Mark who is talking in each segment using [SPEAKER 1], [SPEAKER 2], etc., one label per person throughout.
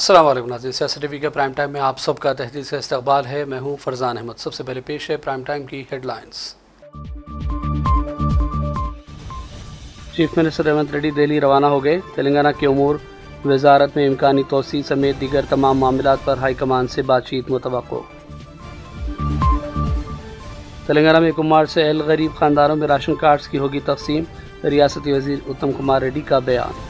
[SPEAKER 1] अस्सलाम वालेकुम नाज़रीन, सियासत टीवी के प्राइम टाइम में आप सबका तहदील से इस्तकबाल है। मैं हूं फरजान अहमद। सबसे पहले पेश है प्राइम टाइम की headlines. Chief minister Revanth Reddy Delhi रवाना हो गए। तेलंगाना के उमूर वजारत में इम्कानी तोसी समेत दीगर तमाम मामलात पर हाईकमान से बातचीत मुतवक्को। तेलंगाना में 1 मार्च से अहल गरीब खानदानों में राशन कार्ड्स की होगी तकसीम। रियासती वजीर उत्तम कुमार रेड्डी का बयान।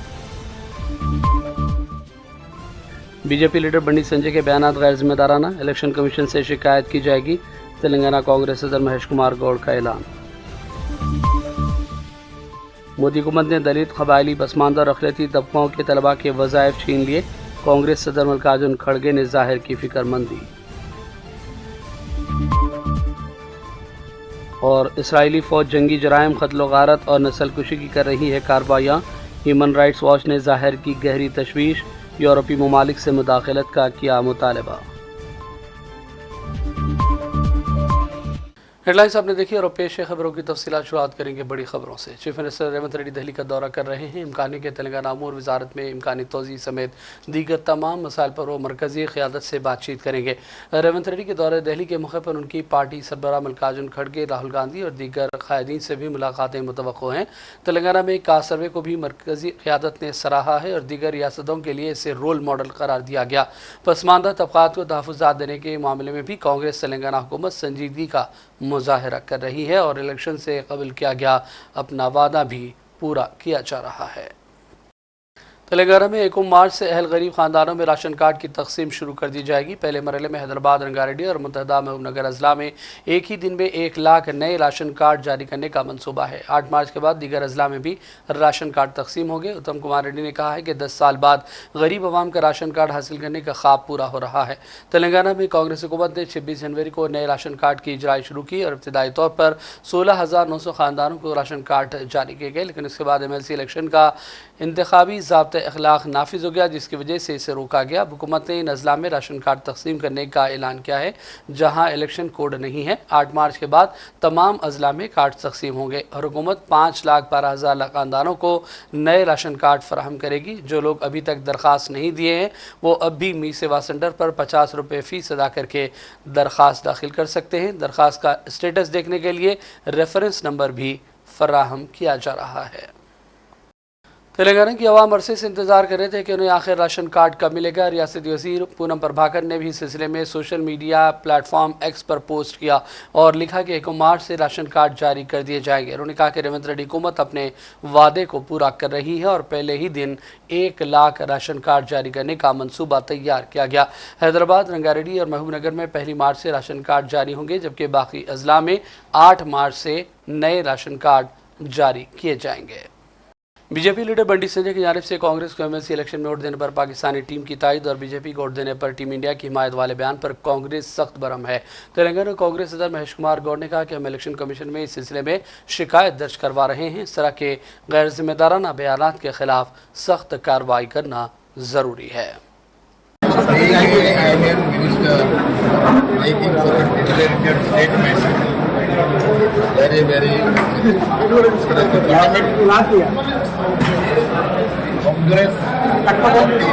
[SPEAKER 1] बीजेपी लीडर बंडी संजय के बयान गैर जिम्मेदाराना, इलेक्शन कमीशन से शिकायत की जाएगी। तेलंगाना कांग्रेस सदर महेश कुमार गौड़ का ऐलान। मोदी हुकूमत ने दलित, कबायली, पसमानदा और अक़लियती तबकों के तलबा के वज़ाइफ छीन लिए। कांग्रेस सदर मल्लिकार्जुन खड़गे ने जाहिर की फिक्रमंदी। और इसराइली फ़ौज जंगी जराइम, क़त्ल गारत और नस्लकुशी की कर रही है कार्रवाइयाँ। ह्यूमन राइट्स वॉच ने जाहिर की गहरी तशवीश। यूरोपीय ममालिक से मुदाखलत का किया मुतालबा। हेडलाइंस आपने देखी और पेश है खबरों की तफसीलात। शुरुआत करेंगे बड़ी खबरों से। चीफ मिनिस्टर रेवंत रेड्डी दिल्ली का दौरा कर रहे हैं। इम्कानी के तेलंगाना अमूर वजारत में इम्कानी तोज़ी समेत दीगर तमाम मसाइल पर वो मरकज़ी क़यादत से बातचीत करेंगे। रेवंत रेड्डी के दौरे दिल्ली के मौके पर उनकी पार्टी सरबराह मल्लिकार्जुन खड़गे, राहुल गांधी और दीगर क़ायदीन से भी मुलाकातें मुतवक्को हैं। तेलंगाना में कास्ट सर्वे को भी मरकज़ी क़यादत ने सराहा है और दीगर रियासतों के लिए इसे रोल मॉडल करार दिया गया। पसमानदा तबक़ात को तहफ़्फ़ुज़ात देने के मामले में भी कांग्रेस तेलंगाना हुकूमत संजीदगी का मुज़ाहिरा कर रही है और इलेक्शन से कबल किया गया अपना वादा भी पूरा किया जा रहा है। तेलंगाना में 1 मार्च से अहल गरीब खानदानों में राशन कार्ड की तकसीम शुरू कर दी जाएगी। पहले मरहले में हैदराबाद, रंगारेड्डी और मुत्तहदा महबूबनगर अजला में एक ही दिन में 1 लाख नए राशन कार्ड जारी करने का मंसूबा है। 8 मार्च के बाद दीगर अजला में भी राशन कार्ड तकसीम होंगे। उत्तम कुमार रेड्डी ने कहा है कि 10 साल बाद गरीब आवाम का राशन कार्ड हासिल करने का ख्वाब पूरा हो रहा है। तेलंगाना में कांग्रेस हुकूमत ने 26 जनवरी को नए राशन कार्ड की इजराई शुरू की और इब्तदाई तौर पर 16,900 खानदानों को राशन कार्ड जारी किए गए, लेकिन इसके बाद MLC इलेक्शन का इंतखाबी ज़ाब्ता अखलाक नाफिज हो गया, जिसकी वजह से इसे रोका गया। हुकूमत ने इन अजला में राशन कार्ड तकसीम करने का ऐलान किया है जहां इलेक्शन कोड नहीं है। 8 मार्च के बाद तमाम अजला में कार्ड तकसीम होंगे और हुकूमत 5,12,000 खानदानों को नए राशन कार्ड फराहम करेगी। जो लोग अभी तक दरख्वास्त नहीं दिए हैं वो अब भी मी सेवा सेंटर पर 50 रुपये फ़ीस अदा करके दरख्वास्त दाखिल कर सकते हैं। दरख्वास्त का स्टेटस देखने के लिए रेफरेंस नंबर भी फराहम किया जा रहा है। तेलंगाना की अवाम अरसे से इंतजार कर रहे थे कि उन्हें आखिर राशन कार्ड कब मिलेगा। रियासती वज़ीर पूनम प्रभाकर ने भी इस सिलसिले में सोशल मीडिया प्लेटफॉर्म X पर पोस्ट किया और लिखा कि 1 मार्च से राशन कार्ड जारी कर दिए जाएंगे। उन्होंने कहा कि रेवंत रेड्डी हुकूमत अपने वादे को पूरा कर रही है और पहले ही दिन 1 लाख राशन कार्ड जारी करने का मनसूबा तैयार किया गया। हैदराबाद, रंगारेड्डी और महबूबनगर में 1 मार्च से राशन कार्ड जारी होंगे, जबकि बाकी अजला में 8 मार्च से नए राशन कार्ड जारी किए जाएंगे। बीजेपी लीडर बंडी संजय की जानिब से कांग्रेस को MLC इलेक्शन में वोट देने पर पाकिस्तानी टीम की तायद और बीजेपी को वोट देने पर टीम इंडिया की हिमायत वाले बयान पर कांग्रेस सख्त बरहम है। तेलंगाना कांग्रेस सदर महेश कुमार गौड़ ने कहा कि हम इलेक्शन कमीशन में इस सिलसिले में शिकायत दर्ज करवा रहे हैं। इस तरह के गैर जिम्मेदाराना बयानात के खिलाफ सख्त कार्रवाई करना ज़रूरी है।
[SPEAKER 2] very Congress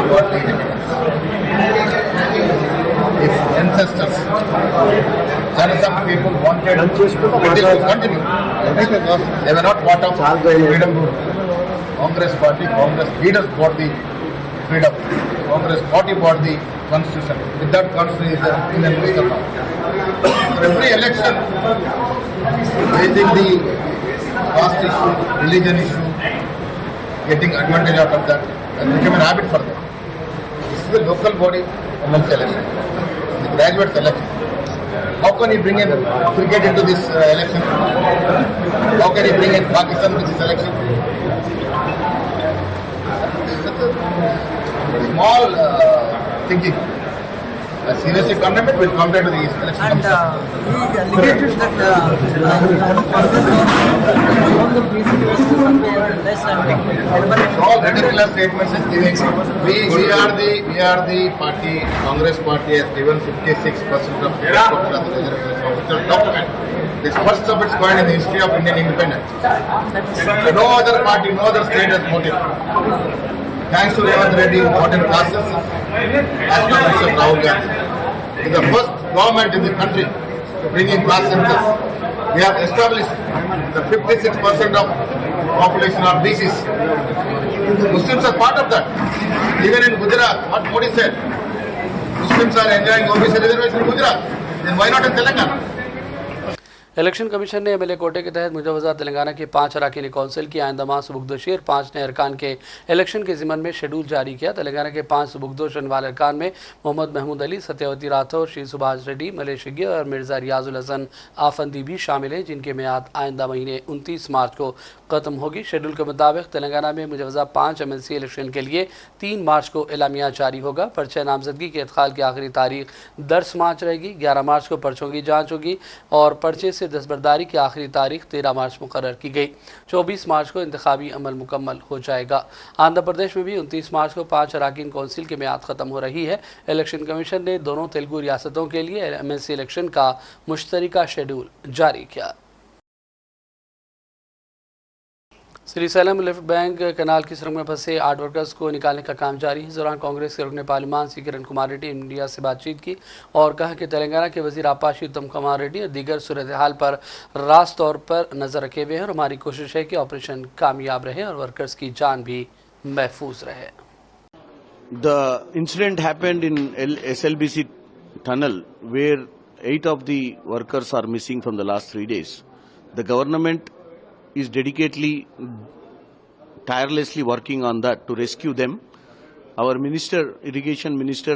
[SPEAKER 2] party its ancestors. Some people wanted British to continue. They were not part of freedom group. Congress party, Congress leaders bought the freedom. Congress party bought the constitution. With that constitution is the Indian system now. Every election, raising the caste issue, religion issue, getting advantage out of that, has become a habit for them. This is the local body MLC election, the graduate election. How can you bring in cricket into this election? How can you bring in Pakistan to this election? It's a small thinking. Seriously condemn it, will come back to the election.
[SPEAKER 3] And he allegated that
[SPEAKER 2] it's all ridiculous statements is giving. We are the party, Congress party has given 56% of the document. This first of its kind in the history of Indian independence. No other party, no other state has voted. thanks to Revanth Reddy, taught in classes, as well as Rahul Gandhi. It is the first government in the country to bring in class census. We have established the 56% of population are BCs. Muslims are part of that. Even in Gujarat, what Modi said, Muslims are enjoying OBC reservation in Gujarat. Then why not in Telangana?
[SPEAKER 1] Election commission ने MLA कोटे के तहत मुजवजा तेलंगाना के 5 अरकानी council की आइंदा माह सुबुकदोशी और 5 नए अरकान के इलेक्शन के ज़िमन में शेड्यूल जारी किया। तेलंगाना के 5 सुबुकदोश वाले अरकान में मोहम्मद महमूद अली, सत्यवती राठौर, श्री सुभाष रेड्डी, मलेश शिग्गे और मिर्ज़ा रियाजुल हसन आफंदी भी शामिल हैं, जिनके मियाद आइंदा महीने 29 मार्च को ख़त्म होगी। शेड्यूल के मुताबिक तेलंगाना में मुजवजा 5 एमएलसी इलेक्शन के लिए 3 मार्च को एलामिया जारी होगा। पर्चे नामजदगी के इदखाल की आखिरी तारीख 10 मार्च रहेगी। 11 मार्च को पर्चों की जाँच होगी और पर्चे से दस्तबरदारी की आखिरी तारीख 13 मार्च मुकर्रर की गई। 24 मार्च को इंतखाबी अमल मुकम्मल हो जाएगा। आंध्र प्रदेश में भी 29 मार्च को 5 अरकान कौंसिल की मियाद ख़त्म हो रही है। इलेक्शन कमीशन ने दोनों तेलुगु रियासतों के लिए एमएलसी इलेक्शन का मुश्तरका शेड्यूल जारी किया। श्रीशैलम लिफ्ट बैंक कनाल की सुरंग में फंसे 8 वर्कर्स को निकालने का काम जारी है। इस दौरान कांग्रेस के रुकन पार्लिमान श्री किरण कुमार रेड्डी ने मीडिया से बातचीत की और कहा कि तेलंगाना के वजीर आपाशी उत्तम कुमार रेड्डी और दीगर सूरत हाल पर रास्त तौर पर नज़र रखे हुए हैं और हमारी कोशिश है कि ऑपरेशन कामयाब रहे और वर्कर्स की जान भी महफूज रहे।
[SPEAKER 4] The incident happened in SLBC tunnel where 8 of the workers are missing from the last 3 days. The government is dedicatedly, tirelessly working on that to rescue them. Our minister, irrigation minister,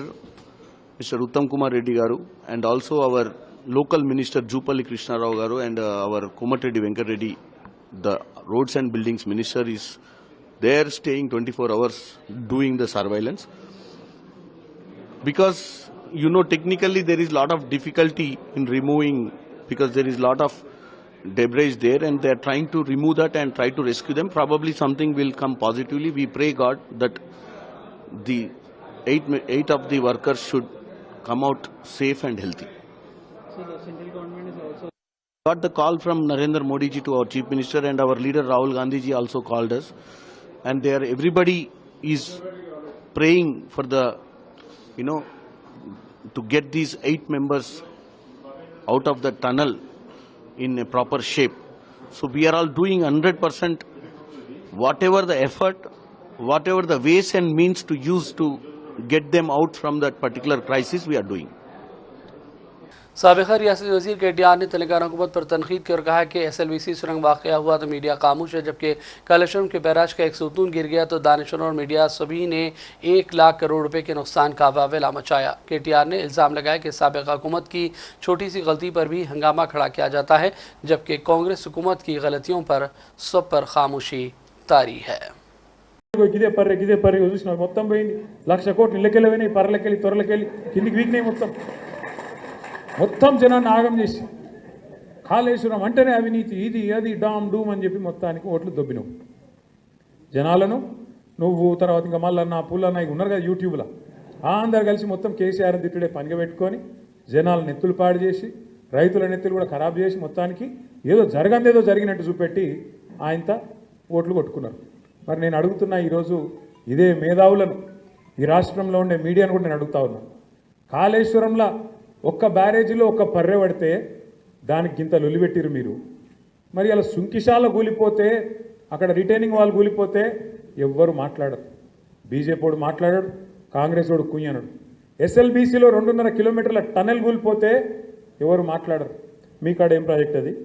[SPEAKER 4] Mr. Uttam Kumar Reddy Garu, and also our local minister Jupalli Krishna Rao Garu and our Komatreddy Venkat Reddy, the roads and buildings minister, is there staying 24 hours doing the surveillance. Because, you know, technically there is a lot of difficulty in removing, because there is a lot of debris there and they are trying to remove that and try to rescue them. Probably something will come positively. We pray God that the eight of the workers should come out safe and healthy.
[SPEAKER 5] So the central government is also
[SPEAKER 4] Got the call from Narendra Modi ji to our chief minister, and our leader Rahul Gandhi ji also called us, and there everybody is praying for the, you know, to get these 8 members out of the tunnel in a proper shape. So we are all doing 100%, whatever the effort, whatever the ways and means to use to get them out from that particular crisis, we are doing.
[SPEAKER 1] साबिक़ा रियासती वज़ीर KTR ने तेलंगाना हुकूमत पर तनकीद की और कहा कि SLBC सुरंग वाक़या हुआ तो मीडिया खामोश है, जबकि कालेश्वरम के बैराज का एक सुतून गिर गया तो दानिशवर और मीडिया सभी ने 1 लाख करोड़ रुपए के नुकसान का वावेला मचाया। KTR ने इल्ज़ाम लगाया कि साबिक़ा हुकूमत की छोटी सी गलती पर भी हंगामा खड़ा किया जाता है, जबकि कांग्रेस हुकूमत की गलतियों पर सब पर खामोशी तारी है।
[SPEAKER 6] గిదే పర్రె చూసిన మొత్తం పోయింది 1,00,000 కోట్లు ఇళ్ళకెళ్ళి పర్రెలకెళ్ళి తొరలకెళ్ళి కిందికి వీక్నాయి మొత్తం జనాన్ని ఆగం చేసి కాళేశ్వరం అంటేనే అవినీతి ఇది అది డామ్ డూమ్ అని చెప్పి మొత్తానికి ఓట్లు దొబ్బినావు జనాలను నువ్వు తర్వాత ఇంకా మల్లన్న పుల్లన్న ఇక ఉన్నారు కదా యూట్యూబ్లో అందరు కలిసి మొత్తం కేసీఆర్ తిట్టుడే పనిగా పెట్టుకొని జనాల నెత్తులు పాడు చేసి రైతుల నెత్తులు కూడా ఖరాబ్ చేసి మొత్తానికి ఏదో జరగందేదో జరిగినట్టు చూపెట్టి ఆయనతో ఓట్లు కొట్టుకున్నారు। మరి నేను అడుగుతున్నా ఈరోజు ఇదే మేధావులను ఈ రాష్ట్రంలో ఉండే మీడియాను కూడా నేను అడుగుతా ఉన్నా, కాళేశ్వరంలో ఒక్క బ్యారేజీలో ఒక్క పర్రె పడితే దానికి గింత లొలిపెట్టిరు మీరు, మరి అలా సుంకిశాల కూలిపోతే అక్కడ రిటైనింగ్ వాళ్ళు కూలిపోతే ఎవ్వరు మాట్లాడరు, బీజేపీ వాడు మాట్లాడాడు, కాంగ్రెస్ వాడు కుయ్యనడు, SLBCలో 2.5 కిలోమీటర్ల టనెల్ కూలిపోతే ఎవరు మాట్లాడరు। మీ కాడ ఏం ప్రాజెక్ట్ అది?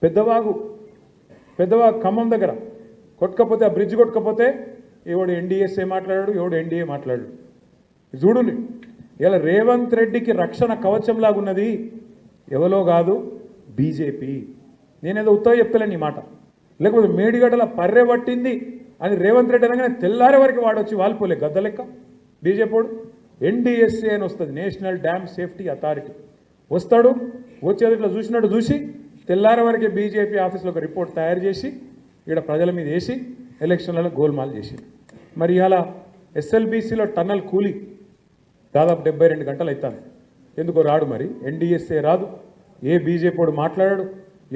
[SPEAKER 6] పెద్దవాగు ఖమ్మం దగ్గర కొట్టకపోతే ఆ బ్రిడ్జ్ కొట్టకపోతే ఎవడు NDSA మాట్లాడాడు, ఎవడు NDA మాట్లాడాడు। చూడండి ఇలా రేవంత్ రెడ్డికి రక్షణ కవచంలాగున్నది ఎవరో కాదు బీజేపీ। నేనేదో ఉత్తగా చెప్తలేను ఈ మాట, లేకపోతే మేడిగడ్డల పర్రె పట్టింది అని రేవంత్ రెడ్డి అనగానే తెల్లారే వరకు వాడొచ్చి వాలిపోలే గద్ద లెక్క బీజేపీ వాడు। NDSA అని వస్తుంది, నేషనల్ డ్యామ్ సేఫ్టీ అథారిటీ, వస్తాడు వచ్చేది ఇట్లా చూసినట్టు చూసి తెల్లారే వరకే బీజేపీ ఆఫీస్లో ఒక రిపోర్ట్ తయారు చేసి ఇక్కడ ప్రజల మీద వేసి ఎలక్షన్లలో గోల్మాల్ చేసి, మరి ఇలా SLBCలో టన్నల్ కూలి దాదాపు 72 గంటలు అవుతాను, ఎందుకో రాడు, మరి NDSA రాదు, ఏ బీజేపీ వాడు మాట్లాడాడు,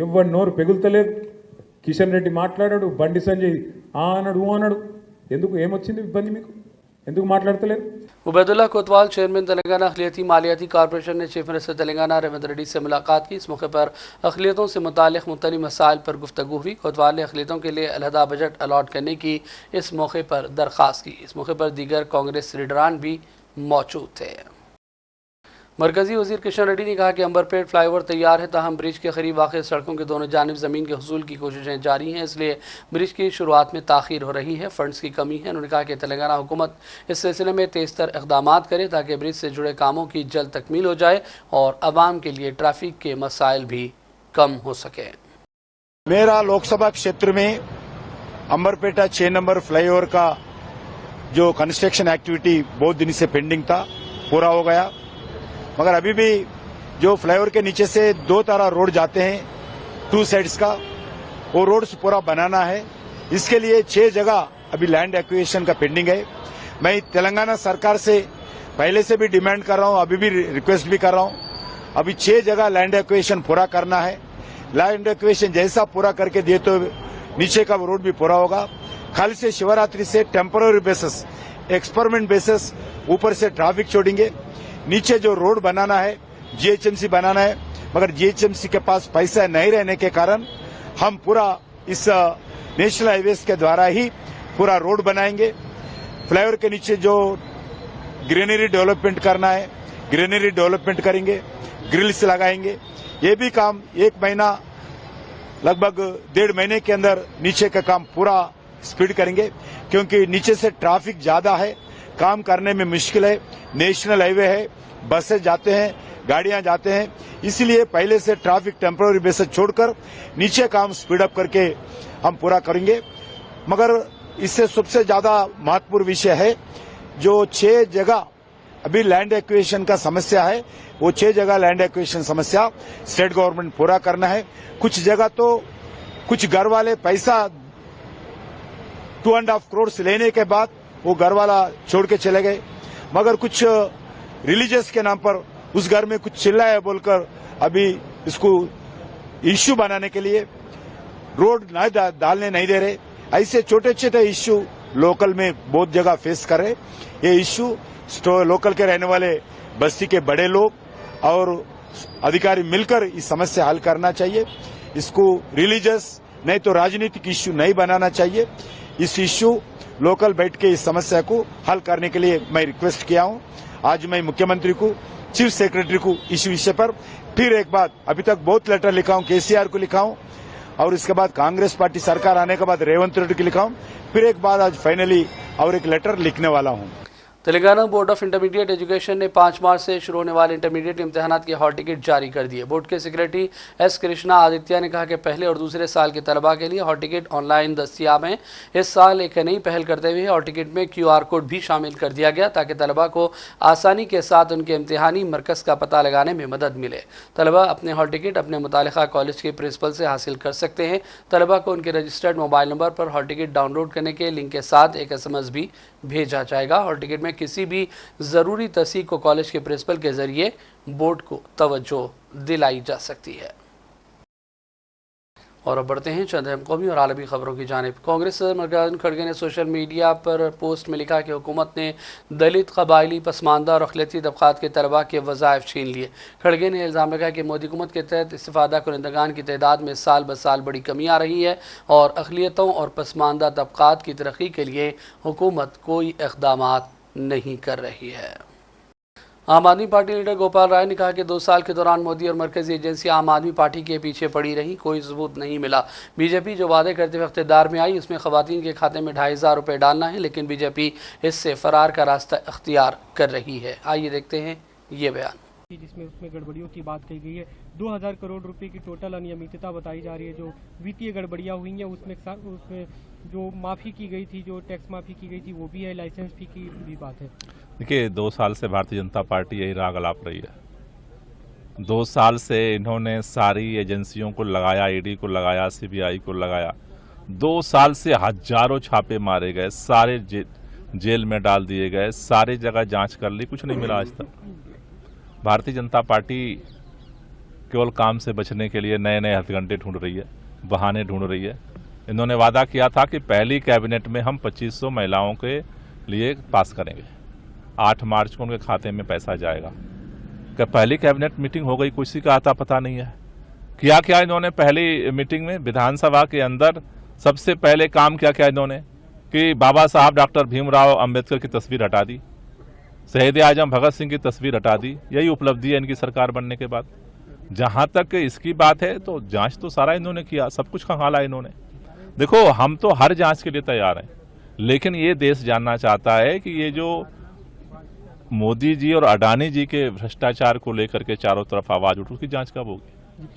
[SPEAKER 6] ఎవరి నోరు పెగులుతలేదు, కిషన్ రెడ్డి మాట్లాడాడు, బండి సంజయ్ అన్నాడు అన్నాడు, ఎందుకు ఏమొచ్చింది ఇబ్బంది మీకు? ఎందుకు మాట్లాడతలేరు?
[SPEAKER 1] उबैदुल्ला कोतवाल चेयरमैन तेलंगाना अखिलियती मालियाती कॉरपोरेशन ने चीफ मिनिस्टर तेलंगाना रेवंत रेड्डी से मुलाकात की। इस मौके पर अखिलियतों से मुताल्लिक़ मुख्तलिफ़ मसाइल पर गुफ्तगू हुई। कोतवाल ने अखिलियतों के लिए अलहदा बजट अलॉट करने की इस मौके पर दरख्वास्त की। इस मौके पर दीगर कांग्रेस लीडरान भी मौजूद थे। मरकजी वजीर किशन रेड्डी ने कहा कि अंबरपेट फ्लाईओवर तैयार है, ताहम ब्रिज के करीब वाक़ सड़कों के दोनों जानिब ज़मीन के हुसूल की कोशिशें जारी हैं, इसलिए ब्रिज की शुरुआत में ताख़ीर हो रही है, फंड्स की कमी है। उन्होंने कहा कि तेलंगाना हुकूमत इस सिलसिले में तेज़तर इक़दामात करे ताकि ब्रिज से जुड़े कामों की जल्द तकमील हो जाए और आवाम के लिए ट्रैफिक के मसाइल भी कम हो सके।
[SPEAKER 7] मेरा लोकसभा क्षेत्र में अंबरपेटा 6 नंबर फ्लाईओवर का जो कंस्ट्रक्शन एक्टिविटी बहुत दिन से पेंडिंग था, पूरा हो गया। मगर अभी भी जो फ्लाईओवर के नीचे से 2 तारा रोड जाते हैं 2 साइड्स का, वो रोड्स पूरा बनाना है। इसके लिए 6 जगह अभी लैंड एक्विजिशन का पेंडिंग है। मैं तेलंगाना सरकार से पहले से भी डिमांड कर रहा हूं, अभी भी रिक्वेस्ट भी कर रहा हूं। अभी 6 जगह लैंड एक्विजिशन पूरा करना है। लैंड एक्विजिशन जैसा पूरा करके दिए तो नीचे का रोड भी पूरा होगा। कल से शिवरात्रि से टेम्पररी बेसिस, एक्सपेरिमेंट बेसिस ऊपर से ट्रैफिक छोड़ेंगे। नीचे जो रोड बनाना है जीएचएमसी बनाना है, मगर जीएचएमसी के पास पैसा नहीं रहने के कारण हम पूरा इस नेशनल हाईवेज के द्वारा ही पूरा रोड बनाएंगे। फ्लाईओवर के नीचे जो ग्रीनरी डेवलपमेंट करना है, ग्रीनरी डेवलपमेंट करेंगे, ग्रिल्स लगाएंगे। ये भी काम 1 महीना, लगभग 1.5 महीने के अंदर नीचे का काम पूरा स्पीड करेंगे, क्योंकि नीचे से ट्रैफिक ज्यादा है, काम करने में मुश्किल है। नेशनल हाईवे है, बसें जाते हैं, गाड़ियां जाते हैं, इसलिए पहले से ट्रैफिक टेम्पररी बेसिस छोड़कर नीचे काम स्पीड अप करके हम पूरा करेंगे। मगर इससे सबसे ज्यादा महत्वपूर्ण विषय है जो 6 जगह अभी लैंड एक्विजिशन का समस्या है, वो 6 जगह लैंड एक्विजिशन समस्या स्टेट गवर्नमेंट पूरा करना है। कुछ जगह तो कुछ घर वाले पैसा 2.5 करोड़ लेने के बाद वो घर वाला छोड़ के चले गए, मगर कुछ रिलीजियस के नाम पर उस घर में कुछ चिल्लाया बोलकर अभी इसको इश्यू बनाने के लिए रोड डालने नहीं दे रहे। ऐसे छोटे छोटे इश्यू लोकल में बहुत जगह फेस कर रहे। ये इश्यू लोकल के रहने वाले बस्ती के बड़े लोग और अधिकारी मिलकर इस समस्या हल करना चाहिए। इसको रिलीजियस नहीं तो राजनीतिक इश्यू नहीं बनाना चाहिए। इस इश्यू लोकल बैठ के इस समस्या को हल करने के लिए मैं रिक्वेस्ट किया हूं। आज मैं मुख्यमंत्री को, चीफ सेक्रेटरी को इस विषय पर फिर एक बार, अभी तक बहुत लेटर लिखा हूं, केसीआर को लिखा हूं और इसके बाद कांग्रेस पार्टी सरकार आने के बाद रेवंत रेड्डी को लिखा हूं, फिर एक बार आज फाइनली और एक लेटर लिखने वाला हूं।
[SPEAKER 1] Telangana board of intermediate education ने 5 मार्च से शुरू होने वाले इंटरमीडिएट इम्तिहानात के हॉल टिकट जारी कर दिए। बोर्ड के सेक्रेटरी एस कृष्णा आदित्य ने कहा कि पहले और दूसरे साल के तलबा के लिए हॉल टिकट ऑनलाइन दस्तियाब हैं। इस साल एक नई पहल करते हुए हॉल टिकट में QR कोड भी शामिल कर दिया गया ताकि तलबा को आसानी के साथ उनके इम्तिहानी मरकज़ का पता लगाने में मदद मिले। तलबा अपने हॉल टिकट अपने मुतालिका कॉलेज के प्रिंसिपल से हासिल कर सकते हैं। तलबा को उनके रजिस्टर्ड मोबाइल नंबर पर हॉल टिकट डाउनलोड करने के लिंक के साथ एक SMS भी भेजा जाएगा। हॉल टिकट में किसी भी ज़रूरी तस्दीक को कॉलेज के प्रिंसिपल के जरिए बोर्ड को तवज्जो दिलाई जा सकती है। और अब बढ़ते हैं चंद अहम कौमी और आलमी खबरों की जानिब। कांग्रेस सदर मल्लिकार्जुन खड़गे ने सोशल मीडिया पर पोस्ट में लिखा कि हुकूमत ने दलित, कबायली, पसमानदा और अक़लियती तबक़ात के तलबा के वज़ाइफ छीन लिए। खड़गे ने इल्ज़ाम लगाया कि मोदी हुकूमत के तहत इस्तिफ़ादा कुनिंदगान की तादाद में साल ब साल बड़ी कमी आ रही है और अक़लियतों और पसमानदा तबक़ात की तरक्की के लिए हुकूमत कोई इक़दामात नहीं कर रही है। आम आदमी पार्टी लीडर गोपाल राय ने कहा कि 2 साल के दौरान मोदी और मरकजी एजेंसी आम आदमी पार्टी के पीछे पड़ी रही, कोई सबूत नहीं मिला। बीजेपी जो वादे करते हुए इख्तियार में आई उसमें खवातीन के खाते में 2500 रुपये डालना है, लेकिन बीजेपी इससे फरार का रास्ता इख्तियार कर रही है। आइए देखते हैं ये बयान,
[SPEAKER 5] जिसमें उसमें गड़बड़ियों की बात कही गई है। 2000 करोड़ रुपए की टोटल अनियमितता बताई जा रही है। जो वित्तीय गड़बड़ियां हुई हैं उसमें जो माफ़ी की गई थी, जो टैक्स माफ़ी की गई थी वो भी है, लाइसेंस फी की भी बात है।
[SPEAKER 8] देखिए, 2 साल से भारतीय जनता पार्टी यही राग अलाप रही है। 2 साल से इन्होंने सारी एजेंसियों को लगाया, ईडी को लगाया, CBI को लगाया। 2 साल से हजारों छापे मारे गए, सारे जेल में डाल दिए गए, सारी जगह जांच कर ली, कुछ नहीं मिला आज तक। भारतीय जनता पार्टी केवल काम से बचने के लिए नए नए हथकंडे ढूंढ रही है, बहाने ढूंढ रही है। इन्होंने वादा किया था कि पहली कैबिनेट में हम 2500 महिलाओं के लिए पास करेंगे। 8 मार्च को उनके खाते में पैसा जाएगा। क्या पहली कैबिनेट मीटिंग हो गई, किसी का आता पता नहीं है। किया क्या इन्होंने पहली मीटिंग में? विधानसभा के अंदर सबसे पहले काम क्या इन्होंने कि बाबा साहब डॉक्टर भीमराव अंबेडकर की तस्वीर हटा दी, शहीद आजम भगत सिंह की तस्वीर हटा दी। यही उपलब्धि है इनकी सरकार बनने के बाद। जहां तक इसकी बात है तो जांच तो सारा इन्होंने किया, सब कुछ खंगाला इन्होंने। देखो, हम तो हर जांच के लिए तैयार हैं, लेकिन ये देश जानना चाहता है कि ये जो मोदी जी और अडानी जी के भ्रष्टाचार को लेकर के चारों तरफ आवाज उठी, उसकी जांच कब होगी?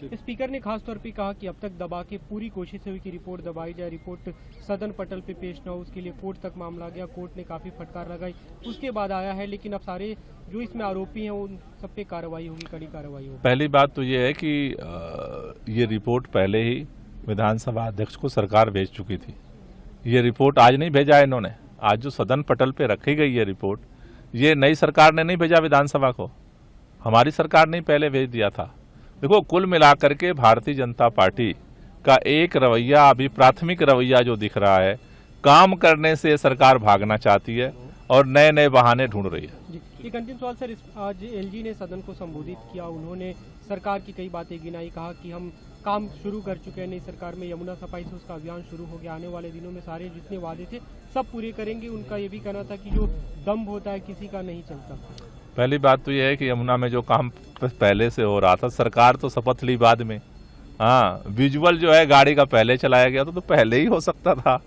[SPEAKER 5] स्पीकर ने खास तौर पे कहा कि अब तक दबा के पूरी कोशिश हुई कि रिपोर्ट दबाई जाए, रिपोर्ट सदन पटल पे पेश न हो, उसके लिए कोर्ट तक मामला गया, कोर्ट ने काफी फटकार लगाई, उसके बाद आया है। लेकिन अब सारे जो इसमें आरोपी हैं उन सब पे कार्रवाई होगी, कड़ी कार्रवाई होगी।
[SPEAKER 8] पहली बात तो ये है कि ये रिपोर्ट पहले ही विधानसभा अध्यक्ष को सरकार भेज चुकी थी। ये रिपोर्ट आज नहीं भेजा है इन्होंने। आज जो सदन पटल पे रखी गई है रिपोर्ट, ये नई सरकार ने नहीं भेजा विधानसभा को, हमारी सरकार ने पहले भेज दिया था। देखो, कुल मिलाकर के भारतीय जनता पार्टी का एक रवैया, अभी प्राथमिक रवैया जो दिख रहा है, काम करने से सरकार भागना चाहती है और नए नए बहाने ढूंढ रही है।
[SPEAKER 5] एक अंतिम सवाल सर, आज एलजी ने सदन को संबोधित किया, उन्होंने सरकार की कई बातें गिनाई, कहा कि हम काम शुरू कर चुके हैं नई सरकार में, यमुना सफाई से उसका अभियान शुरू हो गया, आने वाले दिनों में सारे जितने वादे थे सब पूरे करेंगे। उनका ये भी कहना था कि जो दम्भ होता है किसी का नहीं चलता।
[SPEAKER 8] पहली बात तो यह है कि यमुना में जो काम पहले से हो रहा था, सरकार तो शपथ ली बाद में। हाँ, विजुअल जो है गाड़ी का पहले चलाया गया तो पहले ही हो सकता था।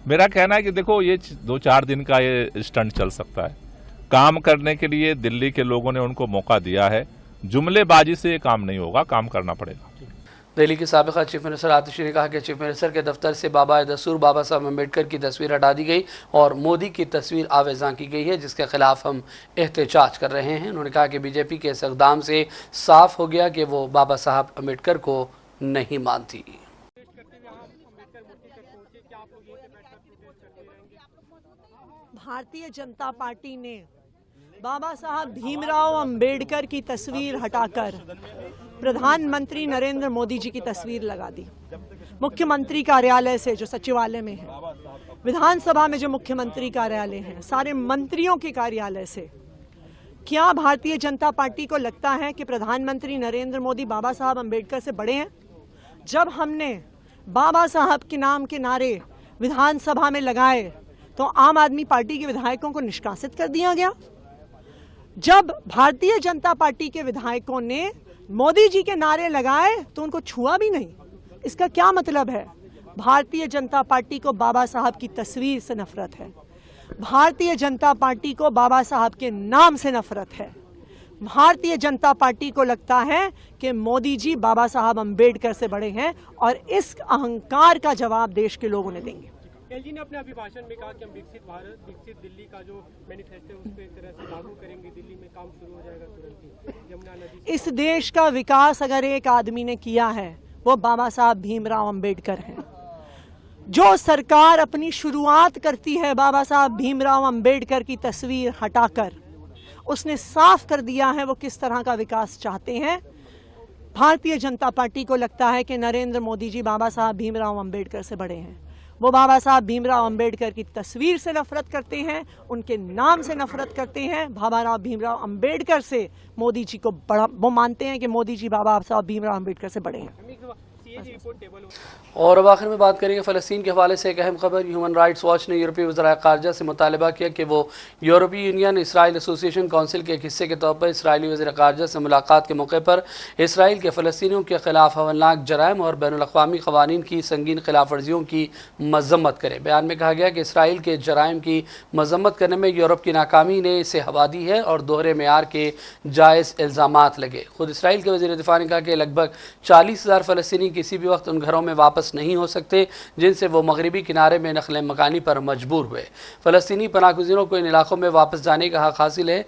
[SPEAKER 8] मेरा कहना है कि देखो, ये 2-4 दिन का ये स्टंट चल सकता है। काम करने के लिए दिल्ली के लोगों ने उनको मौका दिया है, जुमलेबाजी से ये काम नहीं होगा, काम करना पड़ेगा।
[SPEAKER 1] दिल्ली के साबिक़ा चीफ मिनिस्टर आतिशी ने कहा कि चीफ मिनिस्टर के दफ्तर से बाबा दस्तूर बाबा साहब अम्बेडकर की तस्वीर हटा दी गई और मोदी की तस्वीर आवेज़ां की गई है, जिसके खिलाफ हम एहतजाज कर रहे हैं। उन्होंने कहा कि बीजेपी के इस इक़दाम से साफ हो गया कि वो बाबा साहब अम्बेडकर को नहीं मानती।
[SPEAKER 9] भारतीय जनता पार्टी ने बाबा साहब भीमराव अंबेडकर की तस्वीर हटाकर प्रधानमंत्री नरेंद्र मोदी जी की तस्वीर लगा दी। मुख्यमंत्री कार्यालय से, जो सचिवालय में है, विधानसभा में जो मुख्यमंत्री कार्यालय है, सारे मंत्रियों के कार्यालय से। क्या भारतीय जनता पार्टी को लगता है कि प्रधानमंत्री नरेंद्र मोदी बाबा साहब अंबेडकर से बड़े हैं? जब हमने बाबा साहब के नाम के नारे विधानसभा में लगाए तो आम आदमी पार्टी के विधायकों को निष्कासित कर दिया गया। जब भारतीय जनता पार्टी के विधायकों ने मोदी जी के नारे लगाए तो उनको छुआ भी नहीं। इसका क्या मतलब है? भारतीय जनता पार्टी को बाबा साहब की तस्वीर से नफरत है, भारतीय जनता पार्टी को बाबा साहब के नाम से नफरत है। भारतीय जनता पार्टी को लगता है कि मोदी जी बाबा साहब अंबेडकर से बड़े हैं और इस अहंकार का जवाब देश के लोग उन्हें देंगे।
[SPEAKER 5] एलजी ने अपने अभिभाषण में कहा कि हम विकसित भारत, विकसित दिल्ली का जो मैनिफेस्टो है उसको एक तरह से लागू करेंगे, दिल्ली में काम शुरू हो जाएगा तुरंत ही। यमुना नदी,
[SPEAKER 9] इस देश का विकास अगर एक आदमी ने किया है वो बाबा साहब भीमराव अंबेडकर हैं। जो सरकार अपनी शुरुआत करती है बाबा साहब भीमराव अंबेडकर की तस्वीर हटाकर, उसने साफ कर दिया है वो किस तरह का विकास चाहते हैं। भारतीय जनता पार्टी को लगता है कि नरेंद्र मोदी जी बाबा साहब भीमराव अंबेडकर से बड़े हैं। वो बाबा साहब भीमराव अंबेडकर की तस्वीर से नफरत करते हैं, उनके नाम से नफरत करते हैं। बाबा साहब भीमराव अंबेडकर से मोदी जी को बड़ा, वो मानते हैं कि मोदी जी बाबा साहब भीमराव अंबेडकर से बड़े हैं।
[SPEAKER 1] और अब आखिर में बात करेंगे फ़लस्तीन के हवाले से एक अहम खबर। ह्यूमन राइट्स वॉच ने यूरोपीय वज़राए ख़ारजा से मुतालबा किया कि वो यूरोपीय यूनियन इसराइल एसोसिएशन काउंसिल के एक हिस्से के तौर पर इसराइली वज़ीर ख़ारजा से मुलाकात के मौके पर इसराइल के फ़लस्तीनियों के ख़िलाफ़ हवलनाक जराइम और बैनुल-अक़वामी क़वानीन की संगीन खिलाफ वर्जियों की मज़म्मत करे। बयान में कहा गया कि इसराइल के जराइम की मज़म्मत करने में यूरोप की नाकामी ने इसे हवा दी है और दोहरे मेयार के जायज़ इल्ज़ामात लगे। खुद इसराइल के वज़ीर दिफ़ा ने कहा कि लगभग 40,000 फ़लस्तीनी किसी भी वक्त उन घरों में वापस नहीं हो सकते जिनसे वो मगरबी किनारे में नक़ल मकानी पर मजबूर हुए। फ़लस्तीनी पनाहगज़ीरों को इन इलाकों में वापस जाने का हक़ हासिल है,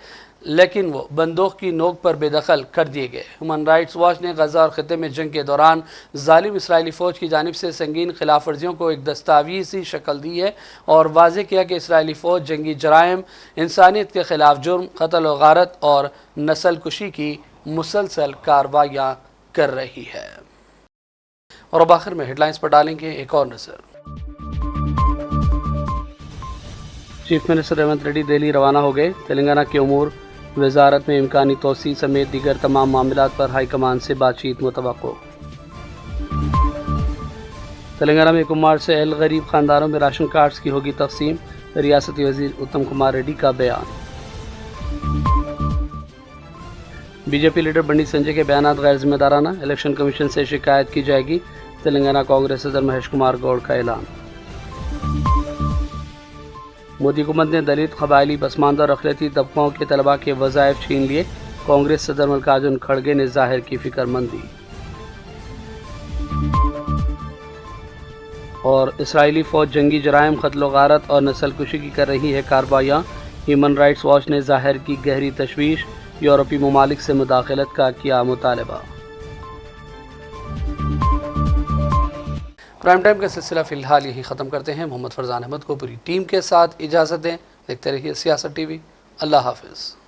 [SPEAKER 1] लेकिन वो बंदूक की नोक पर बेदखल कर दिए गए। ह्यूमन राइट्स वॉच ने गज़ा और ख़ित्ते में जंग के दौरान जालिम इसराइली फ़ौज की जानिब से संगीन खिलाफ वर्जियों को एक दस्तावेज़ी शक्ल दी है और वाज़ेह किया कि इसराइली फ़ौज जंगी जराइम, इंसानियत के ख़िलाफ़ जुर्म, क़त्ल व गारत और नस्ल कुशी की मुसलसल कार्रवाइयाँ कर रही है। और अब आखिर में हेडलाइंस पर डालेंगे एक और नज़र। चीफ मिनिस्टर रेवंत रेड्डी दिल्ली रवाना हो गए। तेलंगाना के उमूर वजारत में इम्कानी तोसी समेत दीगर तमाम मामलात पर हाईकमान से बातचीत मुतवक्को। तेलंगाना में 1 मार्च से अहल गरीब खानदानों में राशन कार्ड्स की होगी तकसीम। रियासती वजीर उत्तम कुमार रेड्डी का बयान। बीजेपी लीडर बंडी संजय के बयानात गैर जिम्मेदाराना, इलेक्शन कमीशन से शिकायत की जाएगी। तेलंगाना कांग्रेस सदर महेश कुमार गौड़ का ऐलान। मोदी हुकूमत ने दलित, कबायली, पसमानदा और अक़लियती तबकों के तलबा के वज़ाइफ छीन लिए। कांग्रेस सदर मल्लिकार्जुन खड़गे ने जाहिर की फिक्रमंदी। और इसराइली फ़ौज जंगी जराइम, क़त्ल गारत और नस्लकुशी की कर रही है कार्रवाइयाँ। ह्यूमन राइट्स वॉच ने जाहिर की गहरी तशवीश। यूरोपीय ममालिक से मुदाखलत का किया मुतालबा। प्राइम टाइम का सिलसिला फ़िलहाल यही ख़त्म करते हैं। मोहम्मद फरजान अहमद को पूरी टीम के साथ इजाज़त दें। देखते रहिए सियासत टीवी। अल्लाह हाफ़िज़।